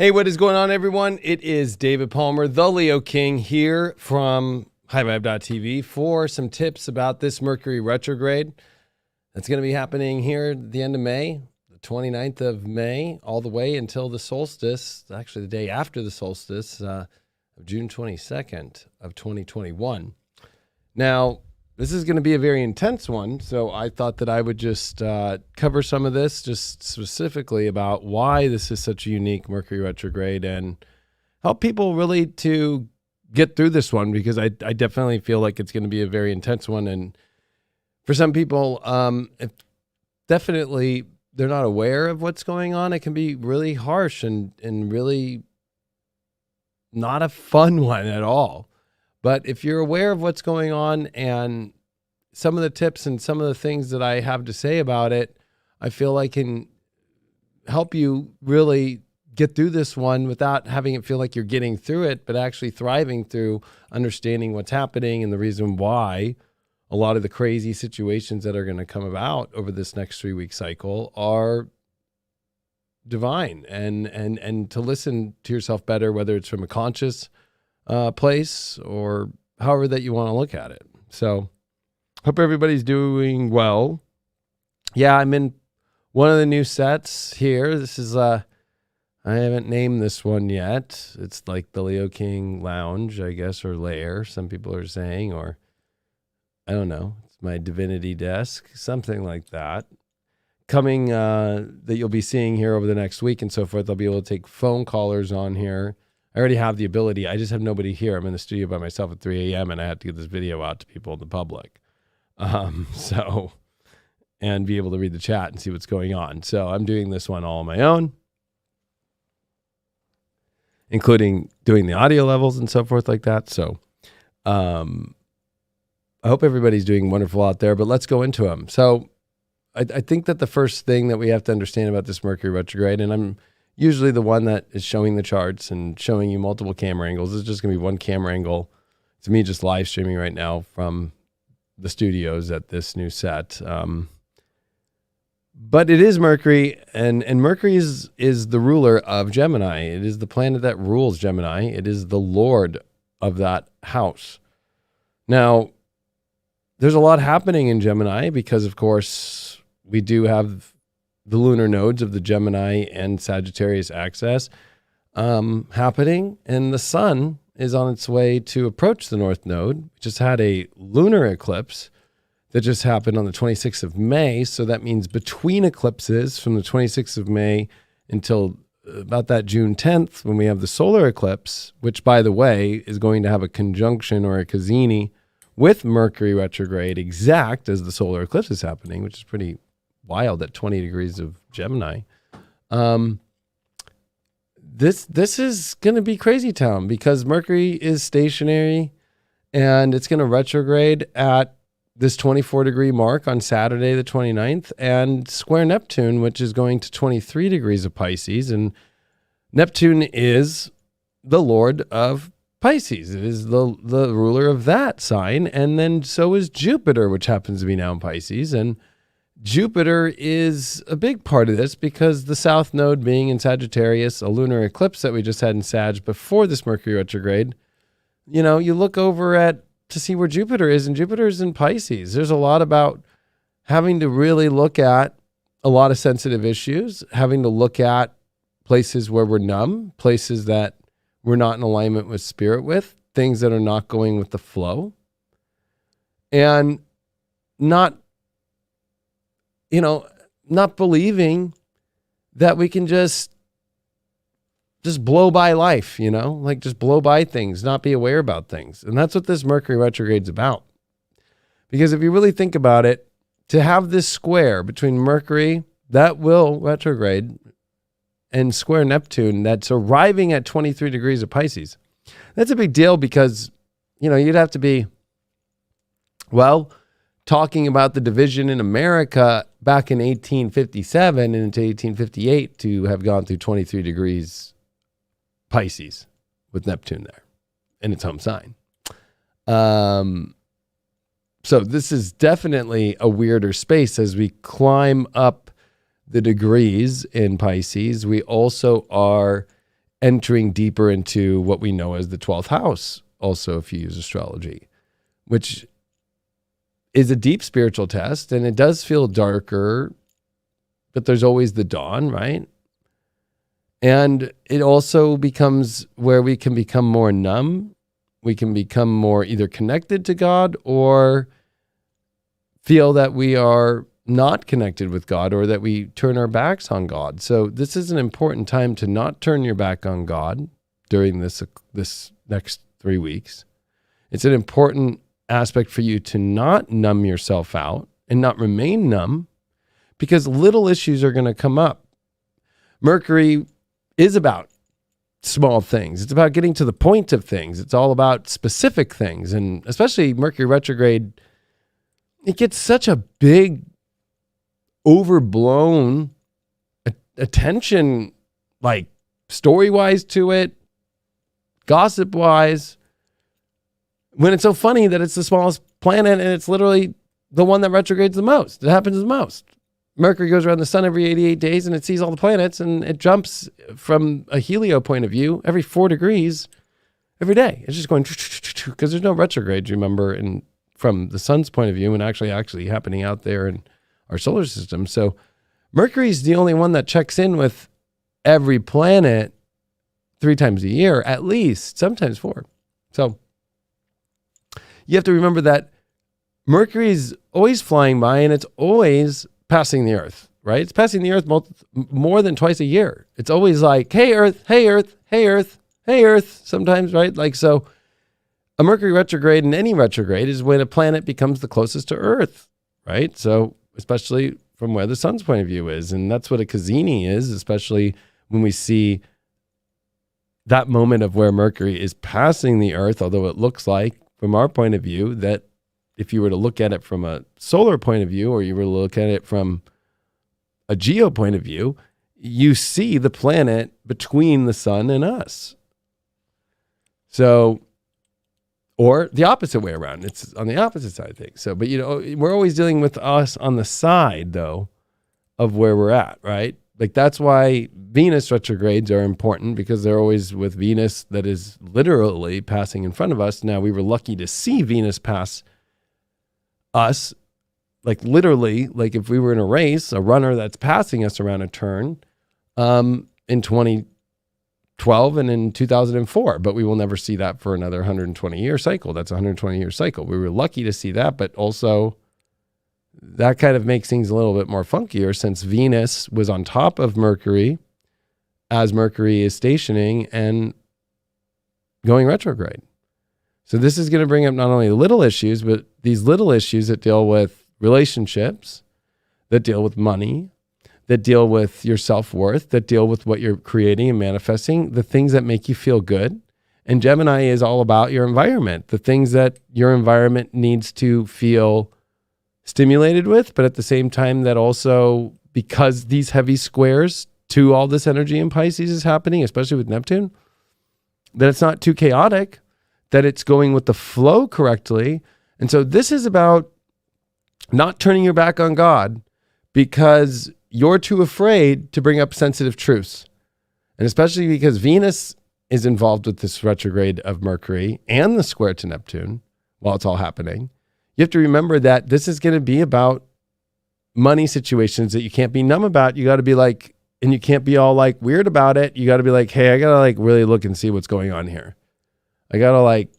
Hey, what is going on, everyone? It is David Palmer, the Leo King, here from highvibe.tv for some tips about this Mercury retrograde that's going to be happening here at the end of May, the 29th of May, all the way until the solstice, actually the day after the solstice of June 22nd of 2021. Now, this is going to be a very intense one, so I thought that I would just cover some of this, just specifically about why this is such a unique Mercury retrograde and help people really to get through this one, because I definitely feel like it's going to be a very intense one. And for some people, if definitely they're not aware of what's going on, it can be really harsh and really not a fun one at all. But if you're aware of what's going on and some of the tips and some of the things that I have to say about it, I feel I can help you really get through this one without having it feel like you're getting through it, but actually thriving through understanding what's happening and the reason why a lot of the crazy situations that are going to come about over this next 3-week cycle are divine, and to listen to yourself better, whether it's from a conscious place or however that you want to look at it. So hope everybody's doing well. Yeah, I'm in one of the new sets here. This is I haven't named this one yet. It's like the Leo King Lounge, I guess, or lair, some people are saying, or I don't know. It's my divinity desk, something like that. Coming that you'll be seeing here over the next week and so forth. I'll be able to take phone callers on here. I already have the ability. I just have nobody here. I'm in the studio by myself at 3 a.m. and I have to get this video out to people in the public. And be able to read the chat and see what's going on. So I'm doing this one all on my own, including doing the audio levels and so forth like that. So I hope everybody's doing wonderful out there, but let's go into them. So I think that the first thing that we have to understand about this Mercury retrograde, and I'm usually the one that is showing the charts and showing you multiple camera angles. It's just going to be one camera angle. It's me just live streaming right now from the studios at this new set. But it is Mercury, and Mercury is the ruler of Gemini. It is the planet that rules Gemini. It is the lord of that house. Now, there's a lot happening in Gemini because, of course, we do have the lunar nodes of the Gemini and Sagittarius axis happening, and the sun is on its way to approach the North Node. We just had a lunar eclipse that just happened on the 26th of May. So that means between eclipses from the 26th of May until about that June 10th, when we have the solar eclipse, which, by the way, is going to have a conjunction or a Cassini with Mercury retrograde exact as the solar eclipse is happening, which is pretty wild at 20 degrees of Gemini. This is going to be crazy town because Mercury is stationary and it's going to retrograde at this 24-degree mark on Saturday the 29th and square Neptune, which is going to 23 degrees of Pisces. And Neptune is the lord of Pisces. It is the ruler of that sign. And then so is Jupiter, which happens to be now in Pisces. And Jupiter is a big part of this because the South Node being in Sagittarius, a lunar eclipse that we just had in Sag before this Mercury retrograde, you know, you look over to see where Jupiter is, and Jupiter is in Pisces. There's a lot about having to really look at a lot of sensitive issues, having to look at places where we're numb, places that we're not in alignment with spirit with, things that are not going with the flow, and not believing that we can just blow by life, like just blow by things, not be aware about things. And that's what this Mercury retrograde is about. Because if you really think about it, to have this square between Mercury, that will retrograde, and square Neptune, that's arriving at 23 degrees of Pisces, that's a big deal because, you'd have to be, talking about the division in America back in 1857 and into 1858 to have gone through 23 degrees Pisces with Neptune there in its home sign. So this is definitely a weirder space as we climb up the degrees in Pisces. We also are entering deeper into what we know as the 12th house, also if you use astrology, which is a deep spiritual test, and it does feel darker, but there's always the dawn, right? And it also becomes where we can become more numb. We can become more either connected to God or feel that we are not connected with God, or that we turn our backs on God. So this is an important time to not turn your back on God during this next 3 weeks. It's an important aspect for you to not numb yourself out and not remain numb, because little issues are going to come up. Mercury is about small things. It's about getting to the point of things. It's all about specific things. And especially Mercury retrograde, it gets such a big, overblown attention, like story-wise to it, gossip-wise, when it's so funny that it's the smallest planet and it's literally the one that retrogrades the most. It happens the most. Mercury goes around the sun every 88 days and it sees all the planets, and it jumps from a helio point of view every 4 degrees every day. It's just going, because there's no retrograde, remember, from the sun's point of view, and actually happening out there in our solar system. So Mercury is the only one that checks in with every planet 3 times a year, at least, sometimes 4. So you have to remember that Mercury is always flying by, and it's always passing the Earth, right? It's passing the Earth more than twice a year. It's always like, hey, Earth, hey, Earth, hey, Earth, hey, Earth, sometimes, right? Like, so a Mercury retrograde and any retrograde is when a planet becomes the closest to Earth, right? So especially from where the sun's point of view is. And that's what a Cassini is, especially when we see that moment of where Mercury is passing the Earth, although it looks like, from our point of view, that if you were to look at it from a solar point of view, or you were to look at it from a geo point of view, you see the planet between the sun and us. So, or the opposite way around. It's on the opposite side of things. So, but we're always dealing with us on the side, though, of where we're at, right? Like, that's why Venus retrogrades are important, because they're always with Venus that is literally passing in front of us. Now, we were lucky to see Venus pass us, like literally, like if we were in a race, a runner that's passing us around a turn in 2012 and in 2004, but we will never see that for another 120-year cycle. That's a 120-year cycle. We were lucky to see that, but also that kind of makes things a little bit more funkier, since Venus was on top of Mercury as Mercury is stationing and going retrograde. So this is going to bring up not only little issues, but these little issues that deal with relationships, that deal with money, that deal with your self-worth, that deal with what you're creating and manifesting, the things that make you feel good. And Gemini is all about your environment, the things that your environment needs to feel stimulated with, but at the same time that also, because these heavy squares to all this energy in Pisces is happening, especially with Neptune, that it's not too chaotic, that it's going with the flow correctly. And so this is about not turning your back on God because you're too afraid to bring up sensitive truths. And especially because Venus is involved with this retrograde of Mercury and the square to Neptune while it's all happening. You have to remember that this is going to be about money situations that you can't be numb about. You got to be like, and you can't be all like weird about it. You got to be like, hey, I got to like really look and see what's going on here. I got to like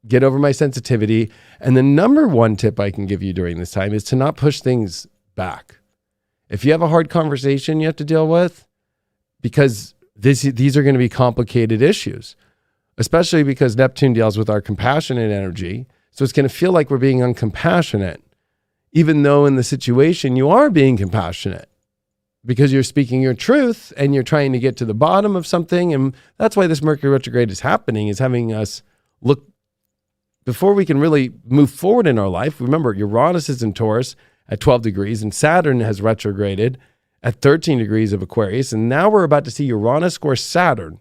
get over my sensitivity. And the number one tip I can give you during this time is to not push things back. If you have a hard conversation you have to deal with, because these are going to be complicated issues, especially because Neptune deals with our compassionate energy. So it's going to feel like we're being uncompassionate, even though in the situation you are being compassionate because you're speaking your truth and you're trying to get to the bottom of something. And that's why this Mercury retrograde is happening, is having us look before we can really move forward in our life. Remember, Uranus is in Taurus at 12 degrees and Saturn has retrograded at 13 degrees of Aquarius. And now we're about to see Uranus square Saturn.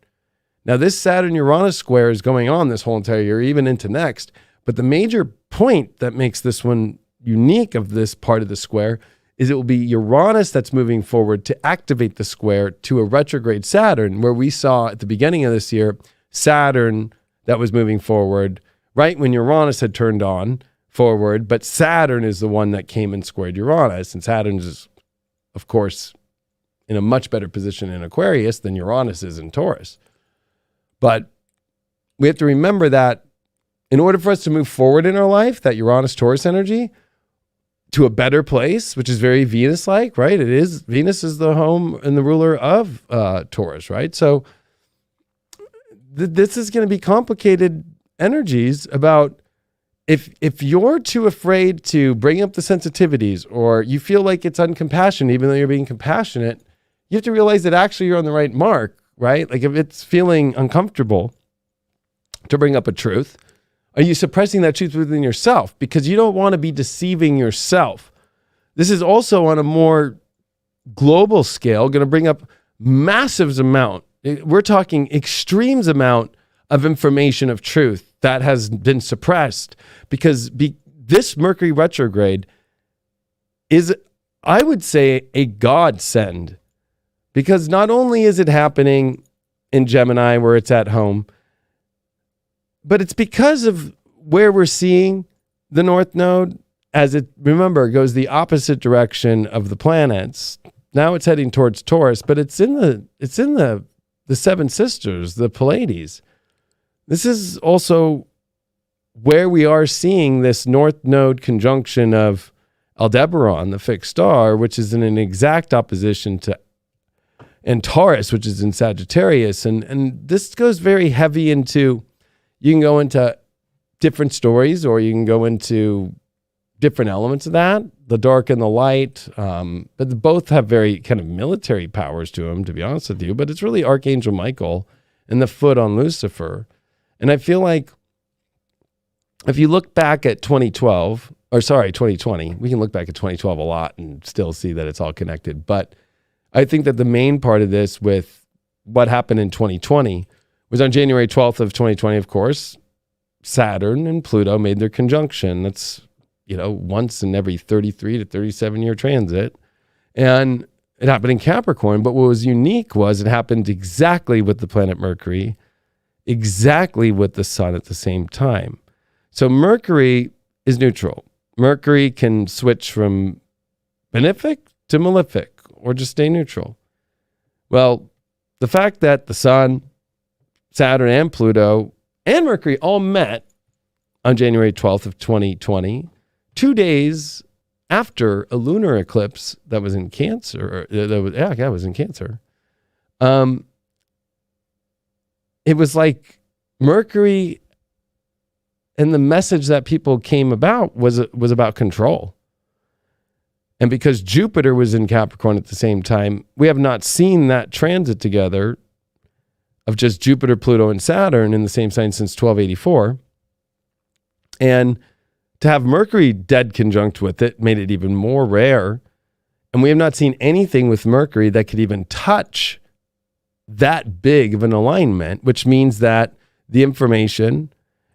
Now this Saturn-Uranus square is going on this whole entire year, even into next. But the major point that makes this one unique of this part of the square is it will be Uranus that's moving forward to activate the square to a retrograde Saturn, where we saw at the beginning of this year, Saturn that was moving forward right when Uranus had turned on forward, but Saturn is the one that came and squared Uranus, and Saturn is, of course, in a much better position in Aquarius than Uranus is in Taurus. But we have to remember that in order for us to move forward in our life, that Uranus-Taurus energy, to a better place, which is very Venus-like, right? It is, Venus is the home and the ruler of Taurus, right? So this is going to be complicated energies about if you're too afraid to bring up the sensitivities, or you feel like it's uncompassionate, even though you're being compassionate, you have to realize that actually you're on the right mark, right? Like if it's feeling uncomfortable to bring up a truth, are you suppressing that truth within yourself? Because you don't want to be deceiving yourself. This is also on a more global scale going to bring up massive amount. We're talking extremes amount of information of truth that has been suppressed, because this Mercury retrograde is, I would say, a godsend, because not only is it happening in Gemini where it's at home, but it's because of where we're seeing the North Node, as it, remember, goes the opposite direction of the planets. Now it's heading towards Taurus, but it's in the Seven Sisters, the Pleiades. This is also where we are seeing this North Node conjunction of Aldebaran, the fixed star, which is in an exact opposition to Taurus, which is in Sagittarius. And this goes very heavy into, you can go into different stories, or you can go into different elements of that, the dark and the light. But both have very kind of military powers to them, to be honest with you. But it's really Archangel Michael and the foot on Lucifer. And I feel like if you look back at 2020, we can look back at 2012 a lot and still see that it's all connected. But I think that the main part of this with what happened in 2020 was on January 12th of 2020, of course, Saturn and Pluto made their conjunction. That's, once in every 33 to 37 year transit. And it happened in Capricorn. But what was unique was it happened exactly with the planet Mercury, exactly with the sun at the same time. So Mercury is neutral. Mercury can switch from benefic to malefic, or just stay neutral. Well, the fact that the sun, Saturn, and Pluto, and Mercury all met on January 12th of 2020, 2 days after a lunar eclipse that was in Cancer, it was in Cancer. It was like Mercury, and the message that people came about was about control. And because Jupiter was in Capricorn at the same time, we have not seen that transit together of just Jupiter, Pluto, and Saturn in the same sign since 1284. And to have Mercury dead conjunct with it made it even more rare. And we have not seen anything with Mercury that could even touch that big of an alignment, which means that the information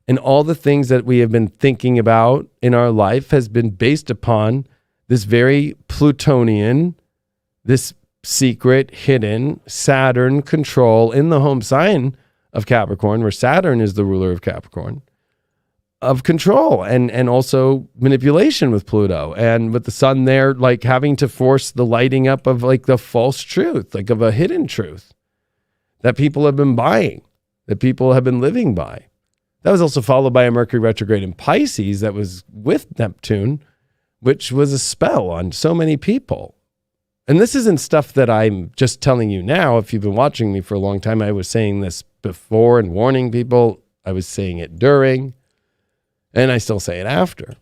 and all the things that we have been thinking about in our life has been based upon this very Plutonian, this secret, hidden Saturn control in the home sign of Capricorn, where Saturn is the ruler of Capricorn, of control and also manipulation with Pluto, and with the sun there, like having to force the lighting up of like the false truth, like of a hidden truth that people have been buying, that people have been living by. That was also followed by a Mercury retrograde in Pisces that was with Neptune, which was a spell on so many people. And this isn't stuff that I'm just telling you now. If you've been watching me for a long time, I was saying this before and warning people. I was saying it during, and I still say it after.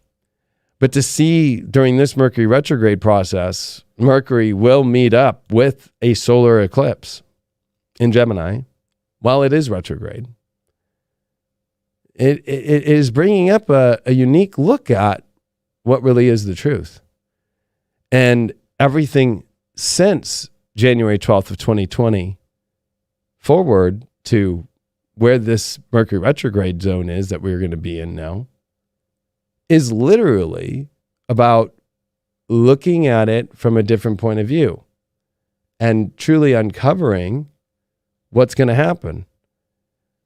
But to see during this Mercury retrograde process, Mercury will meet up with a solar eclipse in Gemini while it is retrograde. It is bringing up a unique look at what really is the truth. And everything since January 12th of 2020 forward to where this Mercury retrograde zone is that we're going to be in now is literally about looking at it from a different point of view and truly uncovering what's going to happen.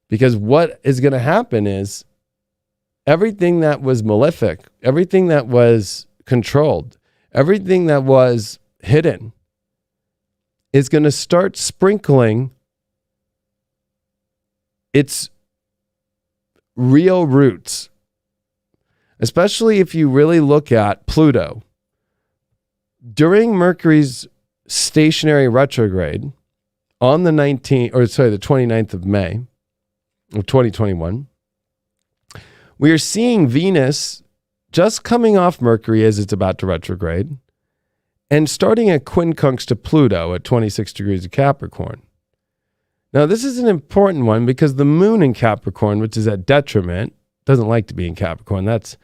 Because what is going to happen is everything that was malefic, everything that was controlled, everything that was hidden is going to start sprinkling its real roots. Especially if you really look at Pluto. During Mercury's stationary retrograde on the 29th of May of 2021, we are seeing Venus just coming off Mercury as it's about to retrograde and starting a quincunx to Pluto at 26 degrees of Capricorn. Now, this is an important one because the moon in Capricorn, which is at detriment, doesn't like to be in Capricorn. That's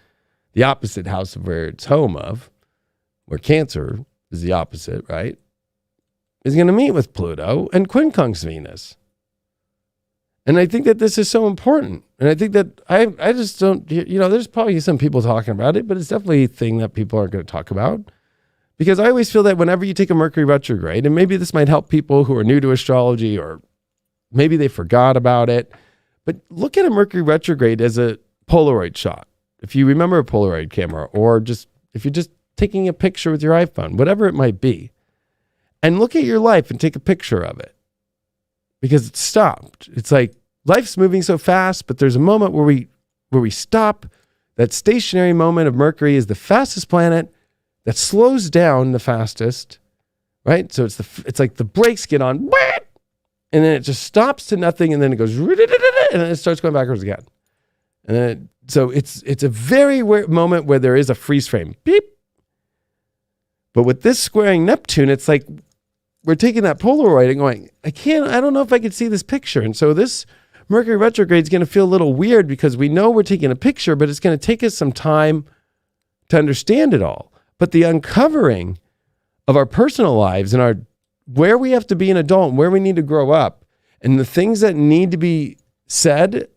the opposite house of where it's home of, where Cancer is the opposite, right? Is going to meet with Pluto and quincunx Venus. And I think that this is so important. And I think that I just don't, there's probably some people talking about it, but it's definitely a thing that people aren't going to talk about. Because I always feel that whenever you take a Mercury retrograde, and maybe this might help people who are new to astrology or maybe they forgot about it, but look at a Mercury retrograde as a Polaroid shot. If you remember a Polaroid camera, or just if you're just taking a picture with your iPhone, whatever it might be, and look at your life and take a picture of it. Because it's stopped. It's like life's moving so fast, but there's a moment where we stop. That stationary moment of Mercury is the fastest planet that slows down the fastest, right? So it's like the brakes get on, and then it just stops to nothing, and then it goes, and then it starts going backwards again. And then so it's a very weird moment where there is a freeze frame, beep. But with this squaring Neptune, it's like we're taking that Polaroid and going, I don't know if I can see this picture. And so this Mercury retrograde is going to feel a little weird because we know we're taking a picture, but it's going to take us some time to understand it all. But the uncovering of our personal lives and where we have to be an adult and where we need to grow up and the things that need to be said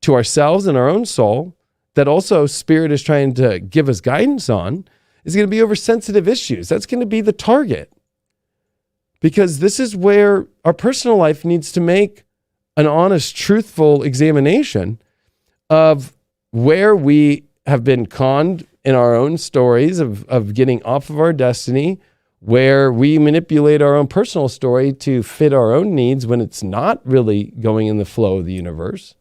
to ourselves and our own soul that also Spirit is trying to give us guidance on is going to be over sensitive issues. That's going to be the target. Because this is where our personal life needs to make an honest, truthful examination of where we have been conned in our own stories of getting off of our destiny, where we manipulate our own personal story to fit our own needs when it's not really going in the flow of the universe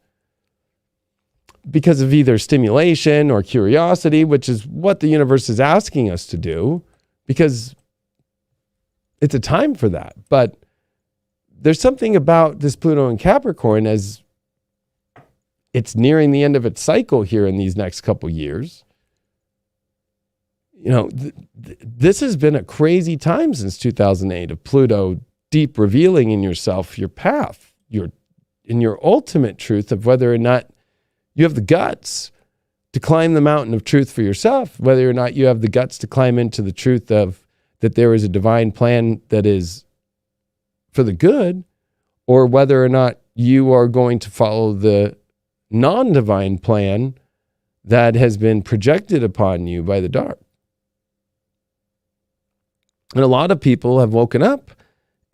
because of either stimulation or curiosity, which is what the universe is asking us to do, because it's a time for that. But there's something about this Pluto in Capricorn as it's nearing the end of its cycle here in these next couple years. This has been a crazy time since 2008 of Pluto deep revealing in yourself your path, your ultimate truth of whether or not you have the guts to climb the mountain of truth for yourself, whether or not you have the guts to climb into the truth of that there is a divine plan that is for the good, or whether or not you are going to follow the non-divine plan that has been projected upon you by the dark. And a lot of people have woken up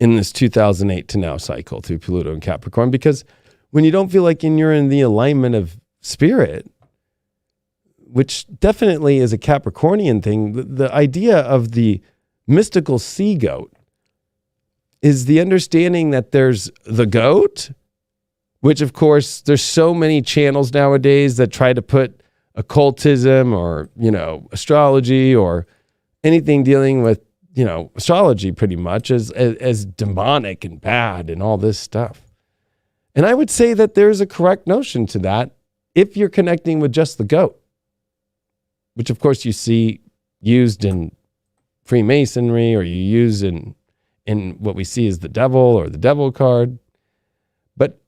in this 2008 to now cycle through Pluto and Capricorn, because when you don't feel like you're in the alignment of Spirit, which definitely is a Capricornian thing, the idea of the mystical sea goat is the understanding that there's the goat, which of course there's so many channels nowadays that try to put occultism or, astrology or anything dealing with, astrology pretty much as demonic and bad and all this stuff. And I would say that there's a correct notion to that if you're connecting with just the goat, which of course you see used in Freemasonry, or you use in what we see as the devil or the devil card. But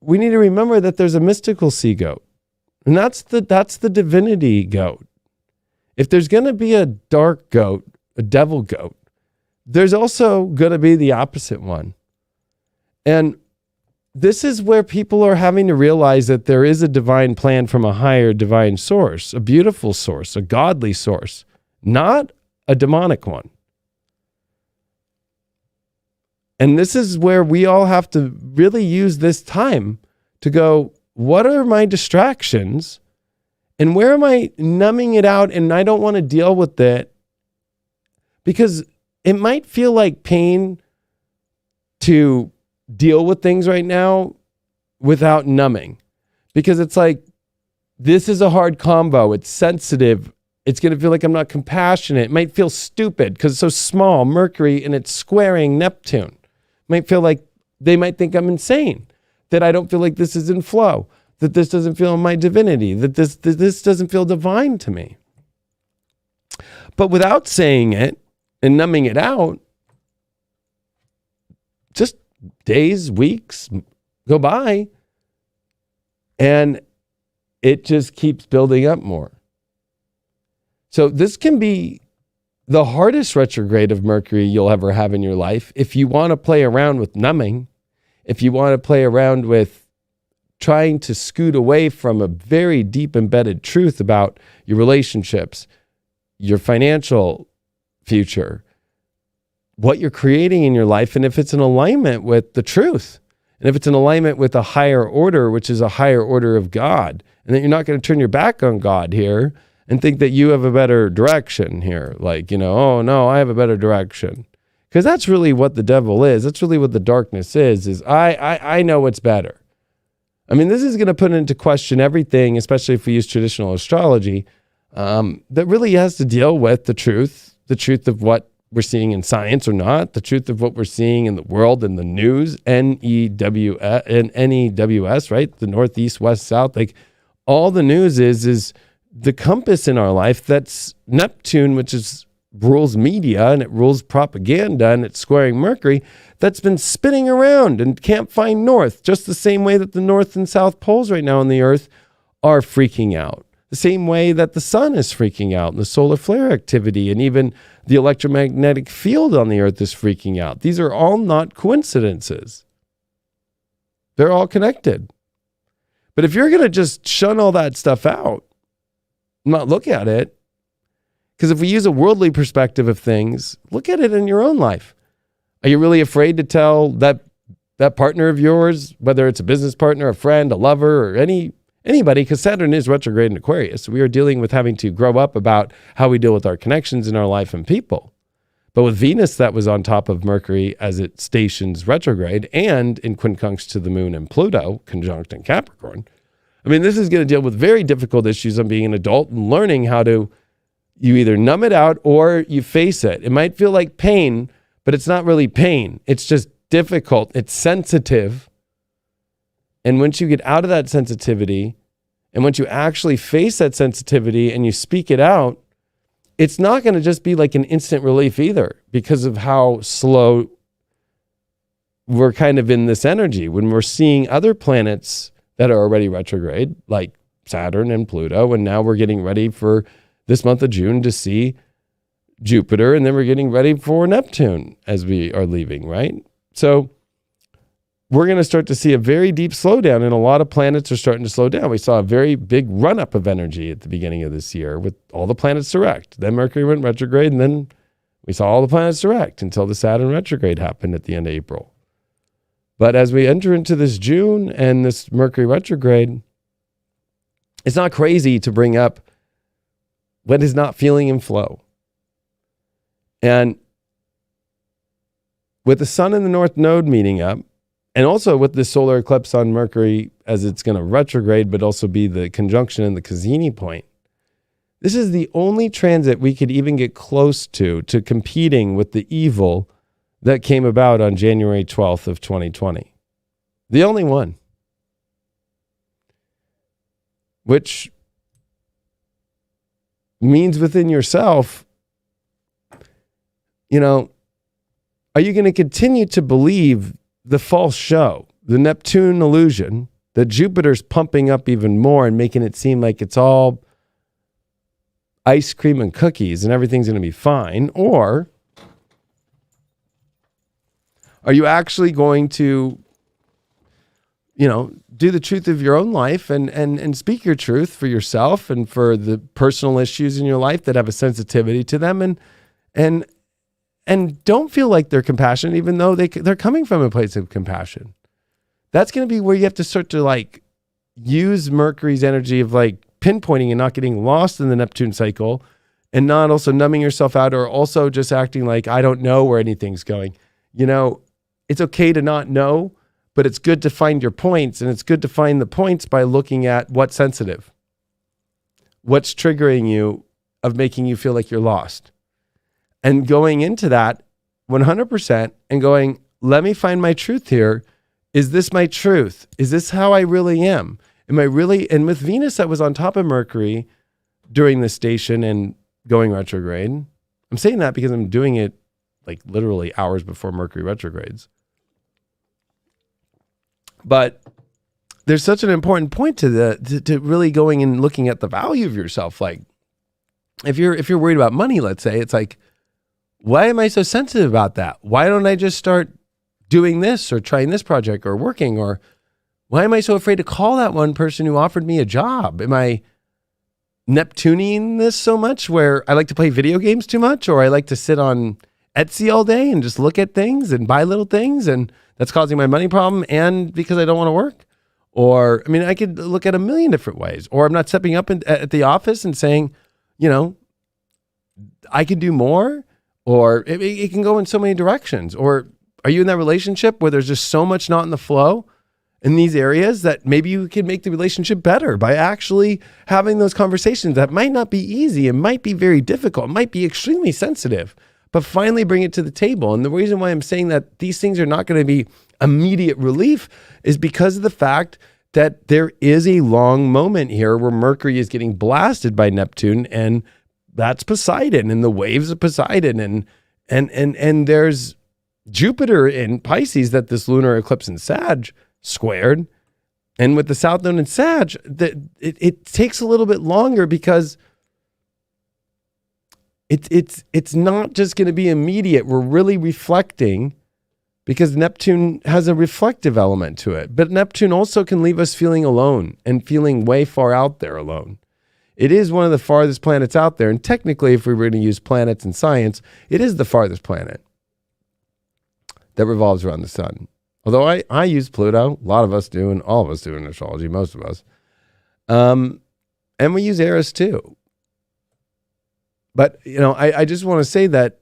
we need to remember that there's a mystical sea goat, and that's the divinity goat. If there's going to be a dark goat, a devil goat, there's also going to be the opposite one. And this is where people are having to realize that there is a divine plan from a higher divine source, a beautiful source, a godly source, not a demonic one. And this is where we all have to really use this time to go, what are my distractions? And where am I numbing it out and I don't want to deal with it? Because it might feel like pain to deal with things right now without numbing. Because it's like, this is a hard combo. It's sensitive. It's going to feel like I'm not compassionate. It might feel stupid because it's so small, Mercury, and it's squaring Neptune. It might feel like they might think I'm insane, that I don't feel like this is in flow, that this doesn't feel in my divinity, that this doesn't feel divine to me. But without saying it and numbing it out, just days, weeks go by, and it just keeps building up more. So this can be the hardest retrograde of Mercury you'll ever have in your life. If you want to play around with numbing, if you want to play around with trying to scoot away from a very deep embedded truth about your relationships, your financial future, what you're creating in your life, and if it's in alignment with the truth, and if it's in alignment with a higher order, which is a higher order of God, and that you're not going to turn your back on God here and think that you have a better direction here. Like, oh no, I have a better direction. Because that's really what the devil is. That's really what the darkness is I know what's better. I mean, this is going to put into question everything, especially if we use traditional astrology, that really has to deal with the truth of what we're seeing in science or not, the truth of what we're seeing in the world and the news, NEWS, right? The Northeast, West, South, like all the news is the compass in our life. That's Neptune, which rules media and it rules propaganda, and it's squaring Mercury, that's been spinning around and can't find north, just the same way that the north and south poles right now on the earth are freaking out. The same way that the sun is freaking out and the solar flare activity and even the electromagnetic field on the earth is freaking out. These are all not coincidences. They're all connected. But if you're going to just shun all that stuff out, not look at it, because if we use a worldly perspective of things, look at it in your own life. Are you really afraid to tell that partner of yours, whether it's a business partner, a friend, a lover, or anybody, because Saturn is retrograde in Aquarius. We are dealing with having to grow up about how we deal with our connections in our life and people. But with Venus, that was on top of Mercury as it stations retrograde and in quincunx to the moon and Pluto, conjunct in Capricorn. I mean, this is going to deal with very difficult issues on being an adult and learning how to, you either numb it out or you face it. It might feel like pain, but it's not really pain. It's just difficult. It's sensitive. And once you get out of that sensitivity, and once you actually face that sensitivity and you speak it out, it's not going to just be like an instant relief either, because of how slow we're kind of in this energy. When we're seeing other planets that are already retrograde, like Saturn and Pluto, and now we're getting ready for this month of June to see Jupiter, and then we're getting ready for Neptune as we are leaving, right? So we're going to start to see a very deep slowdown, and a lot of planets are starting to slow down. We saw a very big run-up of energy at the beginning of this year with all the planets direct. Then Mercury went retrograde, and then we saw all the planets direct until the Saturn retrograde happened at the end of April. But as we enter into this June and this Mercury retrograde, it's not crazy to bring up what is not feeling in flow. And with the sun in the North Node meeting up, and also with the solar eclipse on Mercury as it's going to retrograde, but also be the conjunction in the Cassini point, this is the only transit we could even get close to competing with the evil that came about on January 12th of 2020. The only one. Which means within yourself, are you going to continue to believe the false show, the Neptune illusion, that Jupiter's pumping up even more and making it seem like it's all ice cream and cookies and everything's going to be fine? Or are you actually going to, do the truth of your own life and speak your truth for yourself and for the personal issues in your life that have a sensitivity to them, and and don't feel like they're compassionate, even though they're coming from a place of compassion. That's going to be where you have to start to like use Mercury's energy of like pinpointing and not getting lost in the Neptune cycle, and not also numbing yourself out or also just acting like I don't know where anything's going. You know, it's okay to not know, but it's good to find your points, and it's good to find the points by looking at what's sensitive, what's triggering you of making you feel like you're lost. And going into that 100% and going, let me find my truth here. Is this my truth? Is this how I really am? Am I really? And with Venus that was on top of Mercury during the station and going retrograde, I'm saying that because I'm doing it like literally hours before Mercury retrogrades. But there's such an important point to really going and looking at the value of yourself. Like if you're worried about money, let's say, it's like, why am I so sensitive about that? Why don't I just start doing this or trying this project or working? Or why am I so afraid to call that one person who offered me a job? Am I Neptunian this so much where I like to play video games too much, or I like to sit on Etsy all day and just look at things and buy little things, and that's causing my money problem, and because I don't want to work? Or, I mean, I could look at a million different ways. Or I'm not stepping up at the office and saying, you know, I could do more. Or it can go in so many directions. Or are you in that relationship where there's just so much not in the flow in these areas that maybe you can make the relationship better by actually having those conversations that might not be easy, and might be very difficult, might be extremely sensitive, but finally bring it to the table. And the reason why I'm saying that these things are not going to be immediate relief is because of the fact that there is a long moment here where Mercury is getting blasted by Neptune, and that's Poseidon and the waves of Poseidon. And there's Jupiter in Pisces that this lunar eclipse in Sag squared. And with the South Node in Sag, it takes a little bit longer because it's not just going to be immediate. We're really reflecting because Neptune has a reflective element to it. But Neptune also can leave us feeling alone and feeling way far out there alone. It is one of the farthest planets out there. And technically, if we were going to use planets in science, it is the farthest planet that revolves around the sun. Although I use Pluto, a lot of us do, and all of us do in astrology, most of us. And we use Eris too. But, you know, I just want to say that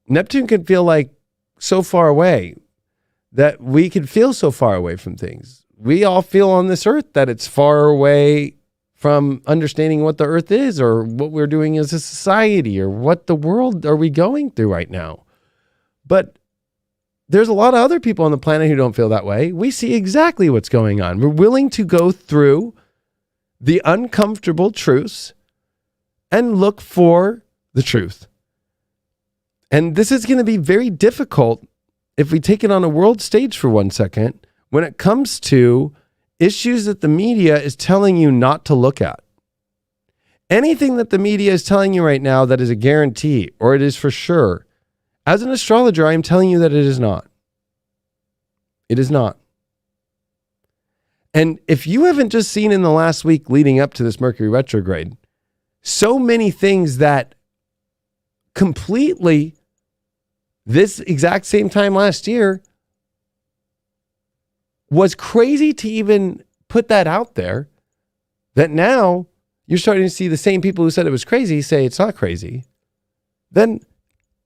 Neptune can feel like so far away, that we can feel so far away from things. We all feel on this earth that it's far away from understanding what the earth is, or what we're doing as a society, or what the world are we going through right now. But there's a lot of other people on the planet who don't feel that way. We see exactly what's going on. We're willing to go through the uncomfortable truths and look for the truth. And this is going to be very difficult if we take it on a world stage for 1 second, when it comes to issues that the media is telling you not to look at. Anything that the media is telling you right now that is a guarantee, or it is for sure, as an astrologer, I am telling you that it is not. It is not. And if you haven't just seen in the last week leading up to this Mercury retrograde, so many things that completely this exact same time last year was crazy to even put that out there, that now you're starting to see the same people who said it was crazy say it's not crazy. Then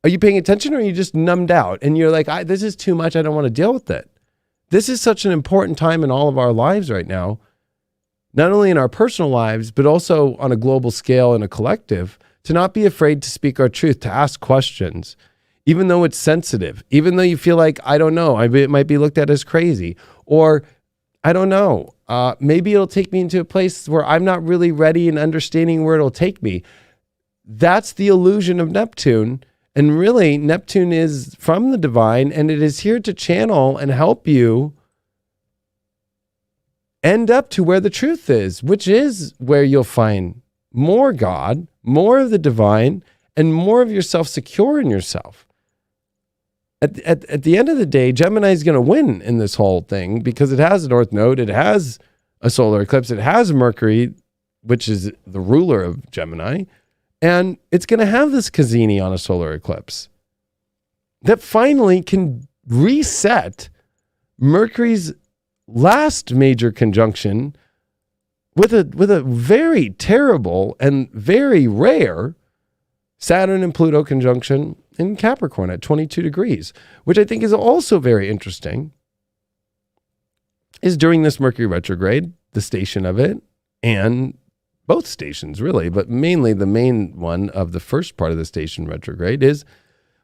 are you paying attention, or are you just numbed out and you're like, this is too much, I don't want to deal with it? This is such an important time in all of our lives right now, not only in our personal lives, but also on a global scale and a collective, to not be afraid to speak our truth, to ask questions, even though it's sensitive, even though you feel like, I don't know, it might be looked at as crazy, or I don't know, maybe it'll take me into a place where I'm not really ready and understanding where it'll take me. That's the illusion of Neptune. And really, Neptune is from the divine, and it is here to channel and help you end up to where the truth is, which is where you'll find more God, more of the divine, and more of yourself secure in yourself. At the end of the day, Gemini is going to win in this whole thing because it has a North Node, it has a solar eclipse, it has Mercury, which is the ruler of Gemini, And it's going to have this Cassini on a solar eclipse that finally can reset Mercury's last major conjunction with a very terrible and very rare Saturn and Pluto conjunction in Capricorn at 22 degrees, which I think is also very interesting, is during this Mercury retrograde, the station of it, and both stations really, but mainly the main one of the first part of the station retrograde is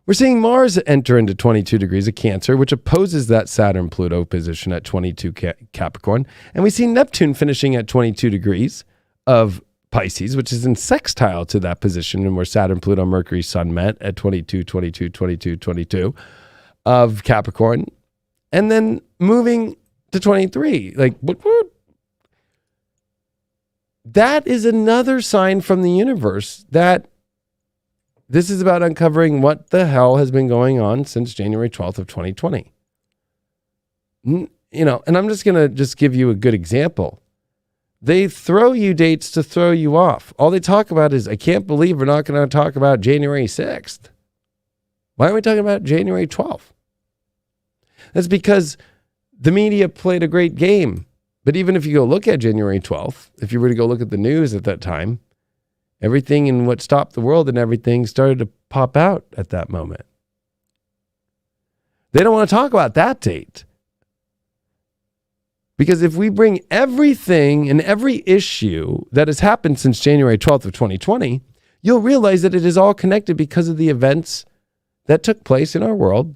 we're seeing Mars enter into 22 degrees of Cancer, which opposes that Saturn-Pluto position at 22 Capricorn. And we see Neptune finishing at 22 degrees of Pisces, which is in sextile to that position and where Saturn, Pluto, Mercury, Sun met at 22, 22, 22, 22 of Capricorn. And then moving to 23. Like, what? That is another sign from the universe that this is about uncovering what the hell has been going on since January 12th of 2020. You know, and I'm just going to give you a good example. They throw you dates to throw you off. All they talk about is, I can't believe we're not going to talk about January 6th. Why are we talking about January 12th? That's because the media played a great game. But even if you go look at January 12th, if you were to go look at the news at that time, everything in what stopped the world and everything started to pop out at that moment. They don't want to talk about that date. Because if we bring everything and every issue that has happened since January 12th of 2020, you'll realize that it is all connected because of the events that took place in our world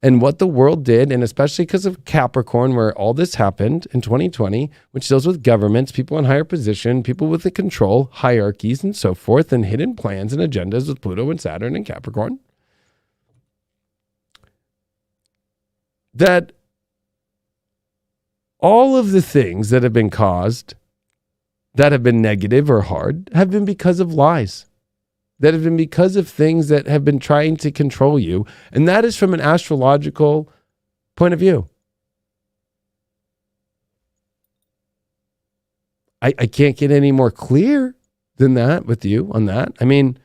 and what the world did, and especially because of Capricorn, where all this happened in 2020, which deals with governments, people in higher position, people with the control, hierarchies, and so forth, and hidden plans and agendas with Pluto and Saturn and Capricorn. That all of the things that have been caused, that have been negative or hard, have been because of lies. That have been because of things that have been trying to control you. And that is from an astrological point of view. I can't get any more clear than that with you on that. I mean,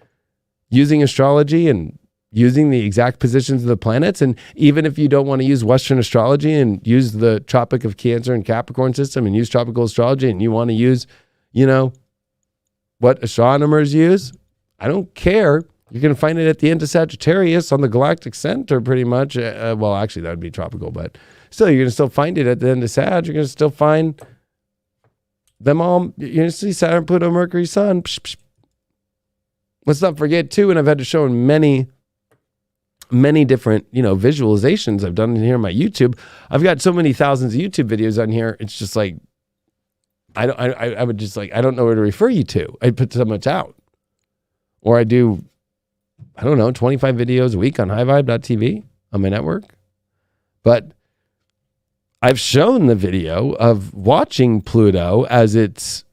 using astrology and using the exact positions of the planets, and even if you don't want to use Western astrology and use the Tropic of Cancer and Capricorn system and use tropical astrology, and you want to use, you know, what astronomers use, I don't care. You're going to find it at the end of Sagittarius on the galactic center pretty much. Well, actually, that would be tropical, but still, you're going to still find it at the end of Sag. You're going to still find them all. You're going to see Saturn, Pluto, Mercury, Sun. Psh, psh. Let's not forget, too, and I've had to show in many different, you know, visualizations I've done here on my YouTube. I've got so many thousands of YouTube videos on here. It's just like, I don't know where to refer you to. I put so much out. Or I do, 25 videos a week on highvibe.tv on my network. But I've shown the video of watching Pluto as it's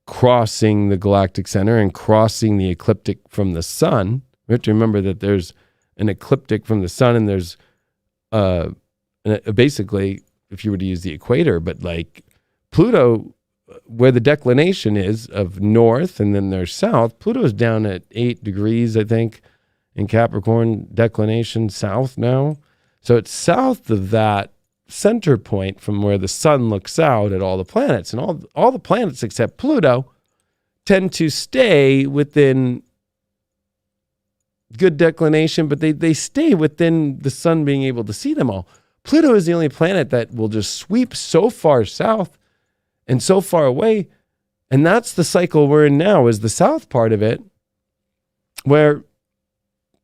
crossing the galactic center and crossing the ecliptic from the sun. We have to remember that there's an ecliptic from the sun and there's basically, if you were to use the equator, but like Pluto, where the declination is of north and then there's south, Pluto's down at 8 degrees, I think, in Capricorn, declination south now. So it's south of that center point from where the sun looks out at all the planets. And all the planets except Pluto tend to stay within good declination, but they stay within the sun being able to see them all. Pluto is the only planet that will just sweep so far south and so far away. And that's the cycle we're in now, is the south part of it, where,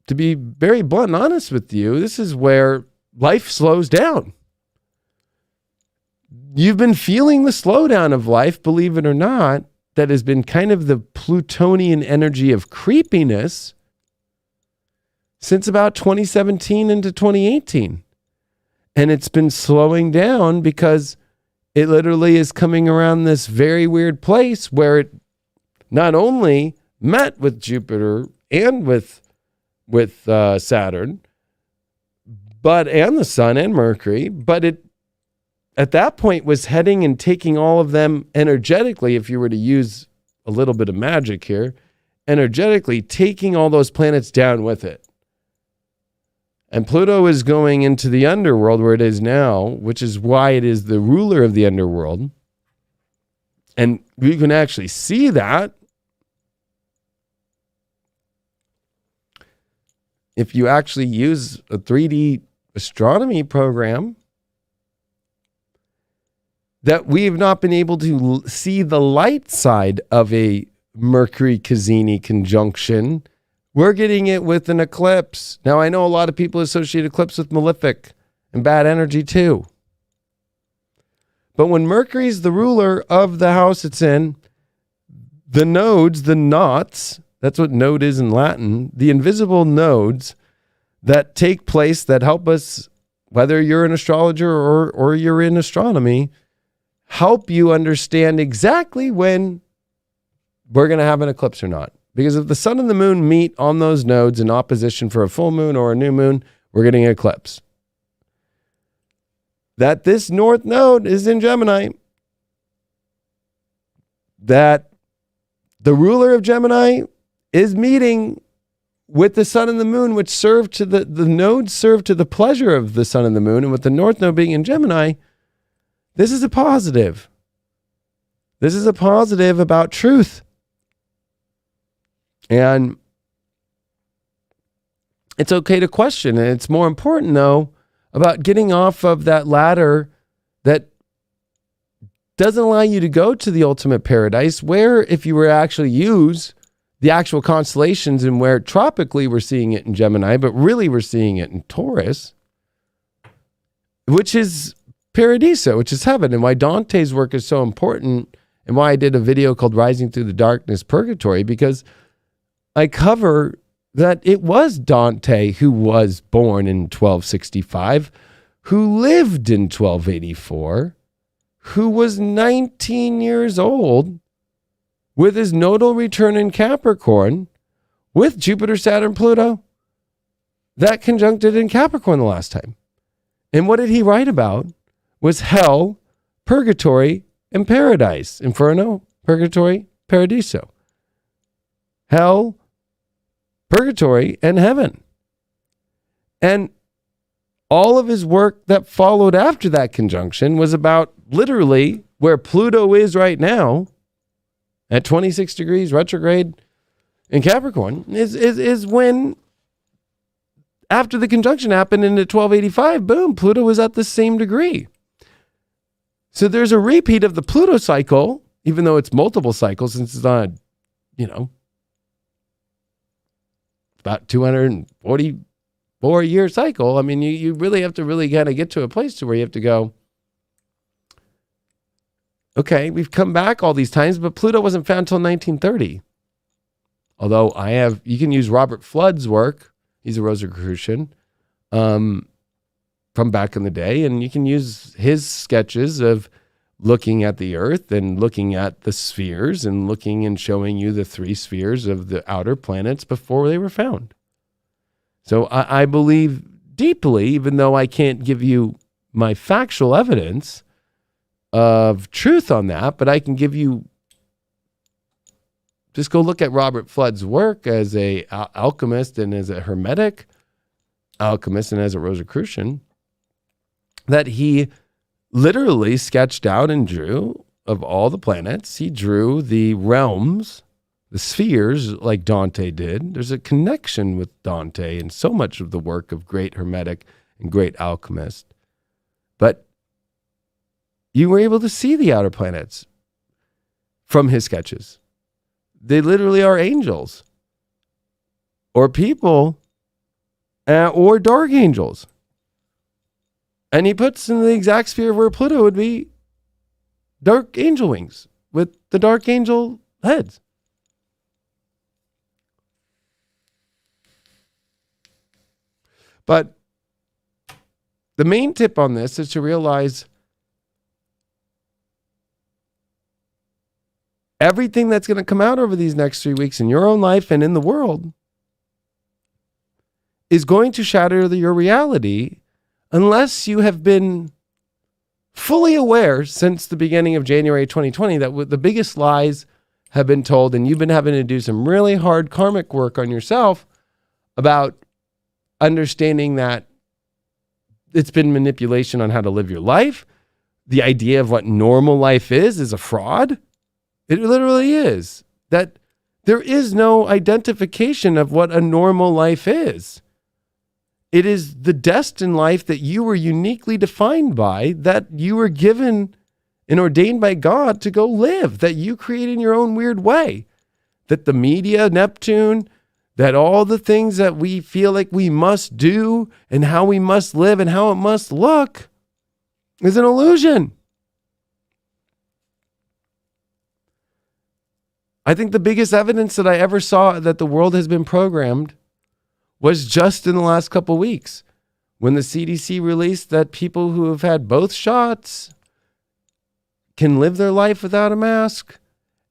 to be very blunt and honest with you, this is where life slows down. You've been feeling the slowdown of life, believe it or not, that has been kind of the Plutonian energy of creepiness since about 2017 into 2018. And it's been slowing down because it literally is coming around this very weird place where it not only met with Jupiter and with Saturn, and the Sun and Mercury, but it at that point was heading and taking all of them energetically, if you were to use a little bit of magic here, energetically taking all those planets down with it. And Pluto is going into the underworld where it is now, which is why it is the ruler of the underworld. And you can actually see that if you actually use a 3D astronomy program, that we have not been able to see the light side of a Mercury-Cassini conjunction. We're getting it with an eclipse. Now, I know a lot of people associate eclipse with malefic and bad energy too. But when Mercury's the ruler of the house it's in, the nodes, the knots, that's what node is in Latin, the invisible nodes that take place that help us, whether you're an astrologer or you're in astronomy, help you understand exactly when we're going to have an eclipse or not. Because if the sun and the moon meet on those nodes in opposition for a full moon or a new moon, we're getting an eclipse. That this north node is in Gemini. That the ruler of Gemini is meeting with the sun and the moon, which serve to the nodes serve to the pleasure of the sun and the moon. And with the north node being in Gemini, this is a positive. This is a positive about truth. And it's okay to question. And it's more important, though, about getting off of that ladder that doesn't allow you to go to the ultimate paradise, where if you were to actually use the actual constellations, and where tropically we're seeing it in Gemini, but really we're seeing it in Taurus, which is Paradiso, which is heaven, and why Dante's work is so important, and why I did a video called Rising Through the Darkness, Purgatory, because I cover that it was Dante who was born in 1265, who lived in 1284, who was 19 years old with his nodal return in Capricorn, with Jupiter, Saturn, Pluto, that conjuncted in Capricorn the last time. And what did he write about? Was hell, purgatory, and paradise. Inferno, purgatory, paradiso. Hell, purgatory, and heaven. And all of his work that followed after that conjunction was about literally where Pluto is right now, at 26 degrees retrograde in Capricorn, is when, after the conjunction happened in 1285, boom, Pluto was at the same degree. So there's a repeat of the Pluto cycle, even though it's multiple cycles, since it's on, about 244-year cycle. I mean, you really have to really kind of get to a place to where you have to go, okay, we've come back all these times, but Pluto wasn't found until 1930. Although you can use Robert Flood's work. He's a Rosicrucian from back in the day, and you can use his sketches of looking at the Earth and looking at the spheres and looking and showing you the 3 spheres of the outer planets before they were found. So I believe deeply, even though I can't give you my factual evidence of truth on that, but I can give you, just go look at Robert Flood's work as a alchemist and as a Hermetic alchemist and as a Rosicrucian, that he literally sketched out and drew of all the planets. He drew the realms, the spheres, like Dante did. There's a connection with Dante and so much of the work of great Hermetic and great alchemist. But you were able to see the outer planets from his sketches. They literally are angels or people or dark angels. And he puts in the exact sphere where Pluto would be dark angel wings with the dark angel heads. But the main tip on this is to realize everything that's going to come out over these next 3 weeks in your own life and in the world is going to shatter your reality unless you have been fully aware since the beginning of January 2020 that the biggest lies have been told, and you've been having to do some really hard karmic work on yourself about understanding that it's been manipulation on how to live your life. The idea of what normal life is a fraud. It literally is. That there is no identification of what a normal life is. It is the destined life that you were uniquely defined by, that you were given and ordained by God to go live, that you create in your own weird way. That the media, Neptune, that all the things that we feel like we must do and how we must live and how it must look is an illusion. I think the biggest evidence that I ever saw that the world has been programmed was just in the last couple of weeks when the CDC released that people who have had both shots can live their life without a mask.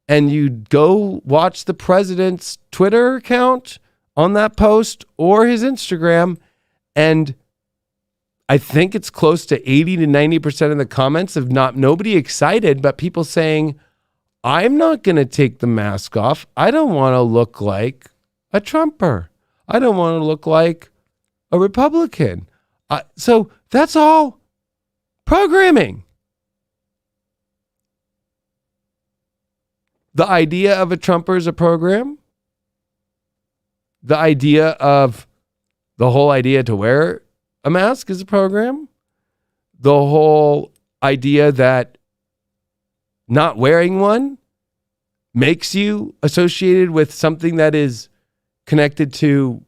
And you go watch the president's Twitter account on that post or his Instagram, and I think it's close to 80 to 90% of the comments of nobody excited, but people saying, I'm not going to take the mask off. I don't want to look like a Trumper. I don't want to look like a Republican. So that's all programming. The idea of a Trumper is a program. The idea of the whole idea to wear a mask is a program. The whole idea that not wearing one makes you associated with something that is connected to